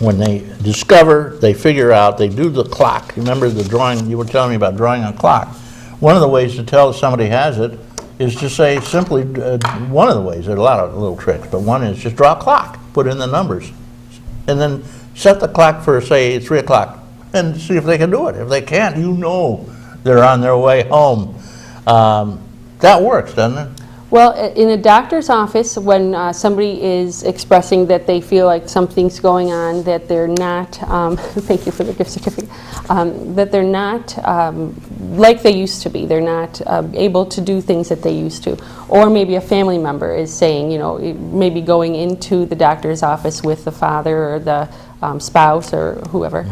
when they discover, they figure out, they do the clock. Remember the drawing, you were telling me about drawing a clock. One of the ways to tell if somebody has it is to say simply, one of the ways, there are a lot of little tricks, but one is just draw a clock, put in the numbers, and then set the clock for, say, 3 o'clock, and see if they can do it. If they can't, you know they're on their way home. That works, doesn't it? Well, in a doctor's office, when somebody is expressing that they feel like something's going on, that they're not, thank you for the gift certificate, that they're not like they used to be. They're not able to do things that they used to. Or maybe a family member is saying, you know, maybe going into the doctor's office with the father or the spouse or whoever.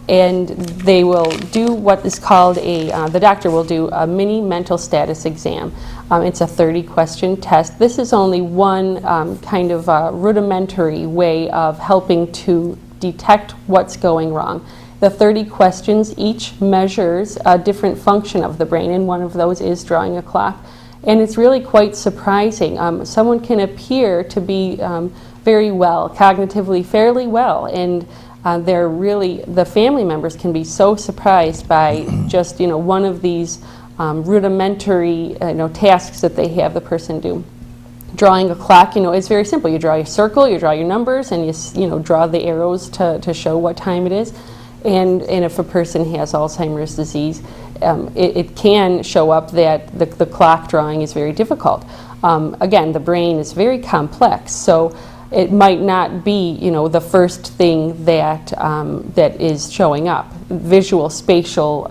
And they will do what is called the doctor will do a mini mental status exam. It's a 30-question test. This is only one kind of rudimentary way of helping to detect what's going wrong. The 30 questions each measures a different function of the brain, and one of those is drawing a clock. And it's really quite surprising. Someone can appear to be very well, cognitively fairly well, and they're really, the family members can be so surprised by just, you know, one of these rudimentary, tasks that they have the person do. Drawing a clock, it's very simple. You draw your circle, you draw your numbers, and you draw the arrows to show what time it is. And if a person has Alzheimer's disease, it can show up that the clock drawing is very difficult. Again, the brain is very complex, so it might not be, the first thing that that is showing up. Visual, spatial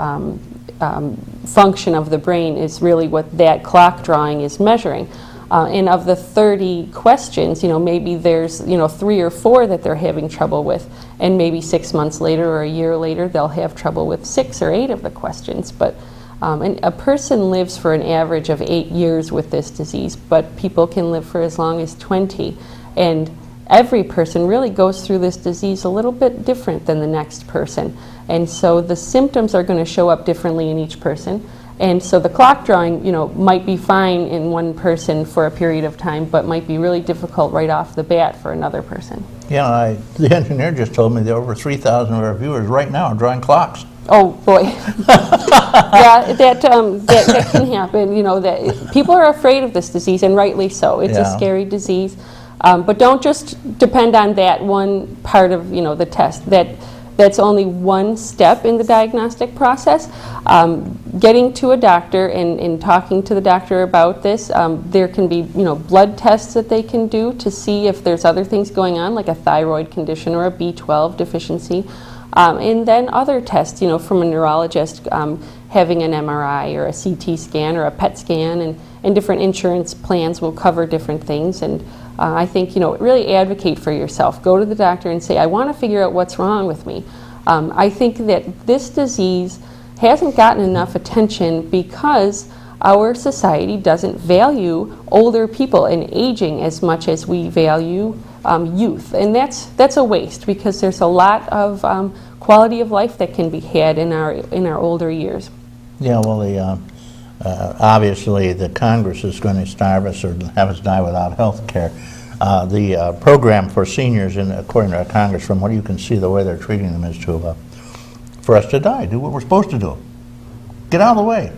function of the brain is really what that clock drawing is measuring. And of the 30 questions, maybe there's, 3 or 4 that they're having trouble with, and maybe 6 months later or a year later they'll have trouble with 6 or 8 of the questions. But and a person lives for an average of 8 years with this disease, but people can live for as long as 20. And every person really goes through this disease a little bit different than the next person. And so the symptoms are going to show up differently in each person. And so the clock drawing, might be fine in one person for a period of time, but might be really difficult right off the bat for another person. Yeah, the engineer just told me there are over 3,000 of our viewers right now are drawing clocks. Oh boy, yeah, that can happen. That people are afraid of this disease, and rightly so. It's a scary disease, but don't just depend on that one part of the test. That's only one step in the diagnostic process. Getting to a doctor and talking to the doctor about this, there can be blood tests that they can do to see if there's other things going on, like a thyroid condition or a B12 deficiency. And then other tests, from a neurologist, having an MRI or a CT scan or a PET scan, and different insurance plans will cover different things. And I think, really advocate for yourself. Go to the doctor and say, I want to figure out what's wrong with me. I think that this disease hasn't gotten enough attention because our society doesn't value older people and aging as much as we value youth. And that's a waste, because there's a lot of quality of life that can be had in our older years. Yeah, well, obviously the Congress is going to starve us or have us die without health care. The program for seniors, according to our Congress, from what you can see, the way they're treating them is for us to die, do what we're supposed to do. Get out of the way.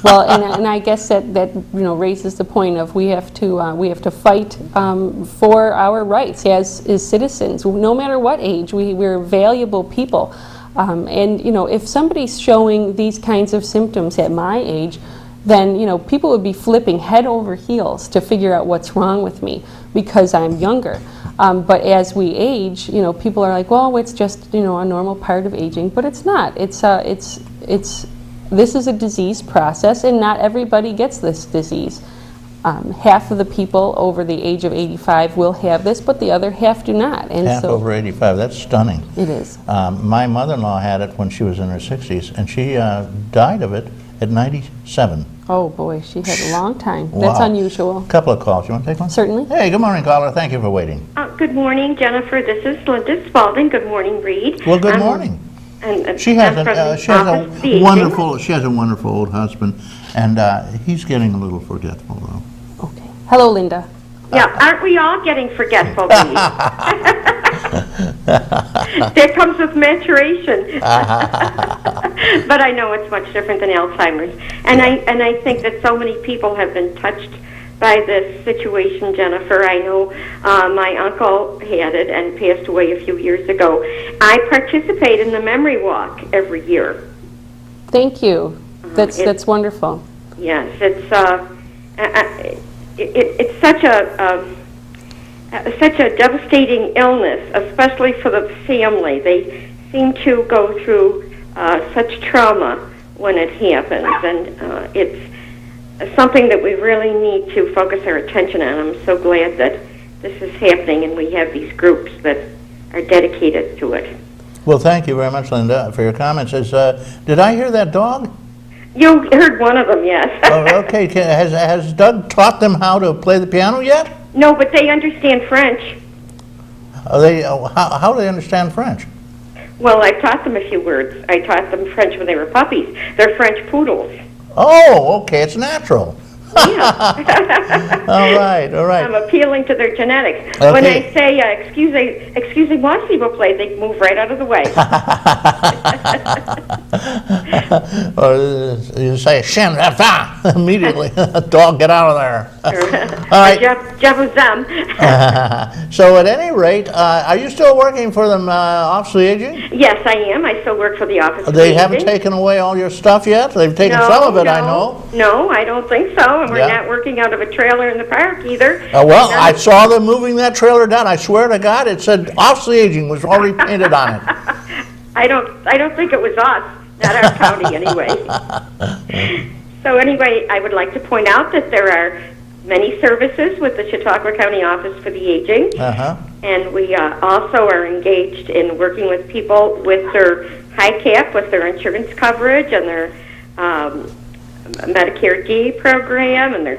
Well, and I guess that raises the point of we have to fight for our rights as citizens. No matter what age, we're valuable people. And if somebody's showing these kinds of symptoms at my age, then people would be flipping head over heels to figure out what's wrong with me because I'm younger. But as we age, people are like, well, it's just a normal part of aging, but it's not. This is a disease process, and not everybody gets this disease. Half of the people over the age of 85 will have this, but the other half do not. And half over 85, that's stunning. It is. My mother-in-law had it when she was in her 60s, and she died of it at 97. Oh boy, she had a long time. Wow. That's unusual. A couple of calls. You want to take one? Certainly. Hey, good morning, caller. Thank you for waiting. Good morning, Jennifer. This is Linda Spalding. Good morning, Reed. Well, good morning. And she has a wonderful old husband, and he's getting a little forgetful, though. Okay. Hello, Linda. Yeah, aren't we all getting forgetful, Reed? That comes with maturation. But I know it's much different than Alzheimer's. And I think that so many people have been touched by this situation, Jennifer. I know my uncle had it and passed away a few years ago. I participate in the memory walk every year. Thank you. That's wonderful. Yes, it's such a devastating illness, especially for the family. They seem to go through such trauma when it happens, and it's something that we really need to focus our attention on. I'm so glad that this is happening and we have these groups that are dedicated to it. Well, thank you very much, Linda, for your comments. Did I hear that dog? You heard one of them, yes. Oh, okay. Has Doug taught them how to play the piano yet? No, but they understand French. How do they understand French? Well, I taught them a few words. I taught them French when they were puppies. They're French poodles. Oh, okay. It's natural. Yeah. All right. I'm appealing to their genetics. Okay. When I say, excusez-moi, s'il vous plaît, they move right out of the way. Or you say, chien, immediately. Dog, get out of there. All right. Je vous aime. So at any rate, are you still working for the Office of the Aging? Yes, I am. I still work for the Office of the They Aging. haven't taken away all your stuff yet? They've taken some of it, I know. No, I don't think so. And we're Yeah. not working out of a trailer in the park either. Well, I saw them moving that trailer down. I swear to God, it said Office of the Aging was already painted on it. I don't think it was us, not our county anyway. So anyway, I would like to point out that there are many services with the Chautauqua County Office for the Aging. And we also are engaged in working with people with their high cap, with their insurance coverage and their Medicare D program and their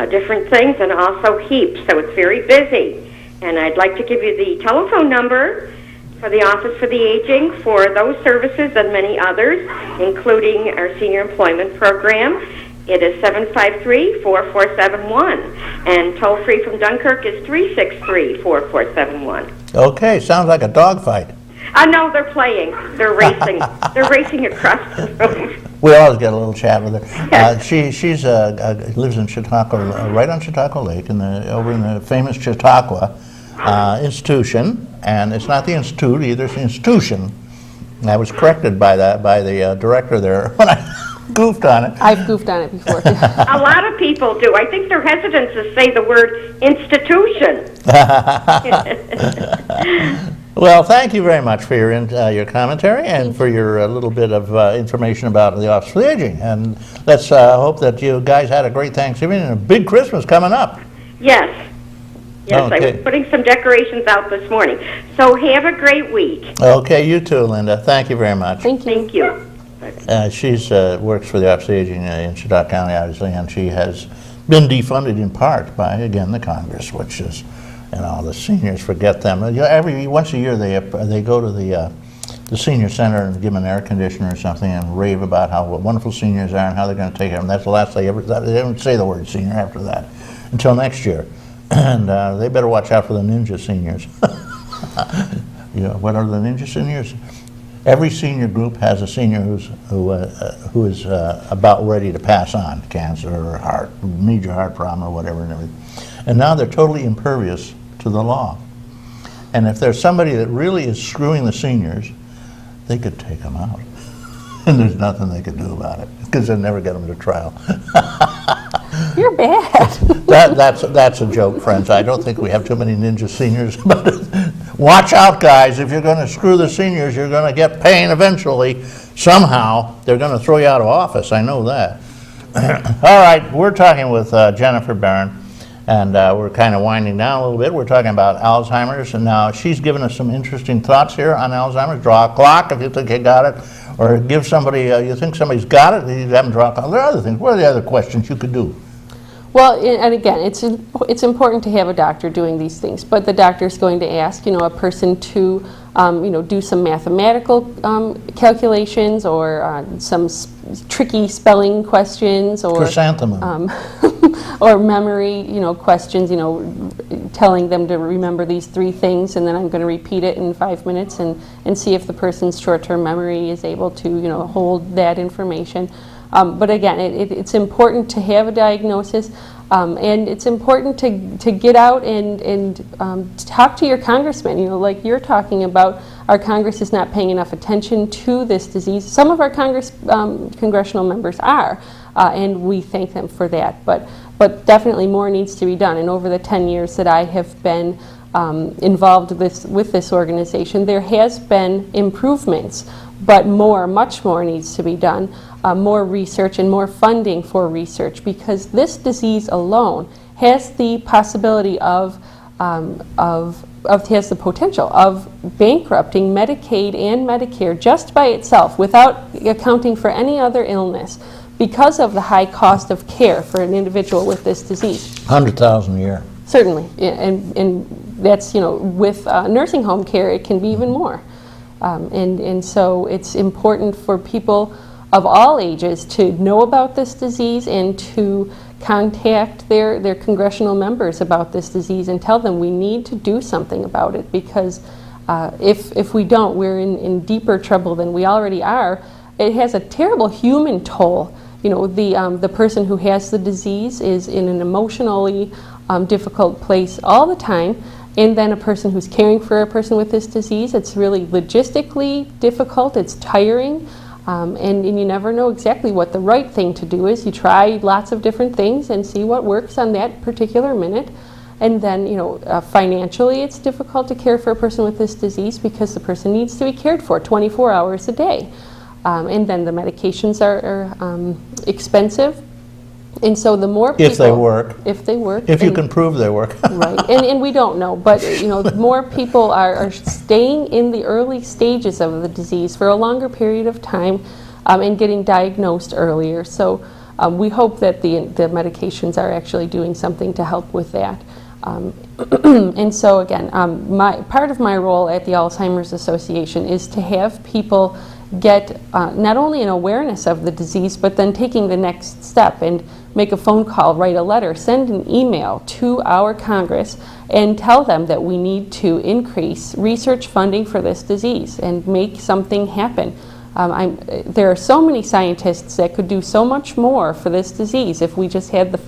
different things, and also HEAP. So it's very busy. And I'd like to give you the telephone number for the Office for the Aging for those services and many others, including our senior employment program. It is 753-4471, and toll-free from Dunkirk is 363-4471. Okay, sounds like a dogfight. No, they're playing. They're racing. They're racing across the room. We always get a little chat with her. Yes. She's lives in Chautauqua, right on Chautauqua Lake, over in the famous Chautauqua institution. And it's not the institute either; it's the institution. And I was corrected by the director there when I goofed on it. I've goofed on it before. A lot of people do. I think they're hesitant to say the word institution. Well, thank you very much for your commentary and for your little bit of information about the Office for the Aging. And let's hope that you guys had a great Thanksgiving and a big Christmas coming up. Yes. Yes, Okay. I was putting some decorations out this morning. So have a great week. Okay, you too, Linda. Thank you very much. Thank you. Thank you. She's works for the Office of the Aging in Chautauqua County, obviously, and she has been defunded in part by, again, the Congress, which is, the seniors, forget them. Once a year they go to the senior center and give them an air conditioner or something and rave about how wonderful seniors are and how they're going to take care of them. That's the last they ever. They don't say the word senior after that until next year, and they better watch out for the ninja seniors. What are the ninja seniors? Every senior group has a senior who is about ready to pass on cancer or major heart problem or whatever and everything. And now they're totally impervious to the law. And if there's somebody that really is screwing the seniors, they could take them out. And there's nothing they could do about it because they'll never get them to trial. You're bad. That's a joke, friends. I don't think we have too many ninja seniors. But watch out, guys. If you're going to screw the seniors, you're going to get pain eventually. Somehow, they're going to throw you out of office. I know that. All right, we're talking with Jennifer Baranpt, and we're kind of winding down a little bit. We're talking about Alzheimer's, and now she's given us some interesting thoughts here on Alzheimer's. Draw a clock if you think you got it, or give somebody, you think somebody's got it, you have them draw a clock. There are other things. What are the other questions you could do? Well, and again, it's important to have a doctor doing these things, but the doctor's going to ask, a person to, do some mathematical calculations or some tricky spelling questions or Chrysanthemum. or memory, questions, telling them to remember these 3 things, and then I'm going to repeat it in 5 minutes and see if the person's short-term memory is able to, hold that information. But again, it's important to have a diagnosis, and it's important to get out and talk to your congressman. Like you're talking about, our Congress is not paying enough attention to this disease. Some of our congressional members are, and we thank them for that. But definitely more needs to be done. And over the 10 years that I have been involved with this organization, there has been improvements, but much more needs to be done. More research and more funding for research, because this disease alone has the possibility has the potential of bankrupting Medicaid and Medicare just by itself without accounting for any other illness because of the high cost of care for an individual with this disease. 100,000 a year. Certainly, and that's, with nursing home care, it can be even more. And so it's important for people of all ages to know about this disease and to contact their congressional members about this disease and tell them we need to do something about it, because if we don't, we're in deeper trouble than we already are. It has a terrible human toll. The person who has the disease is in an emotionally difficult place all the time. And then a person who's caring for a person with this disease, it's really logistically difficult, it's tiring, and you never know exactly what the right thing to do is. You try lots of different things and see what works on that particular minute. And then, financially it's difficult to care for a person with this disease because the person needs to be cared for 24 hours a day. And then the medications are expensive. And so the more people... If they work. If they work. If you can prove they work. Right, and we don't know, but more people are staying in the early stages of the disease for a longer period of time and getting diagnosed earlier. So we hope that the medications are actually doing something to help with that. And so again, part of my role at the Alzheimer's Association is to have people get not only an awareness of the disease, but then taking the next step and make a phone call, write a letter, send an email to our Congress and tell them that we need to increase research funding for this disease and make something happen. There are so many scientists that could do so much more for this disease if we just had the funding.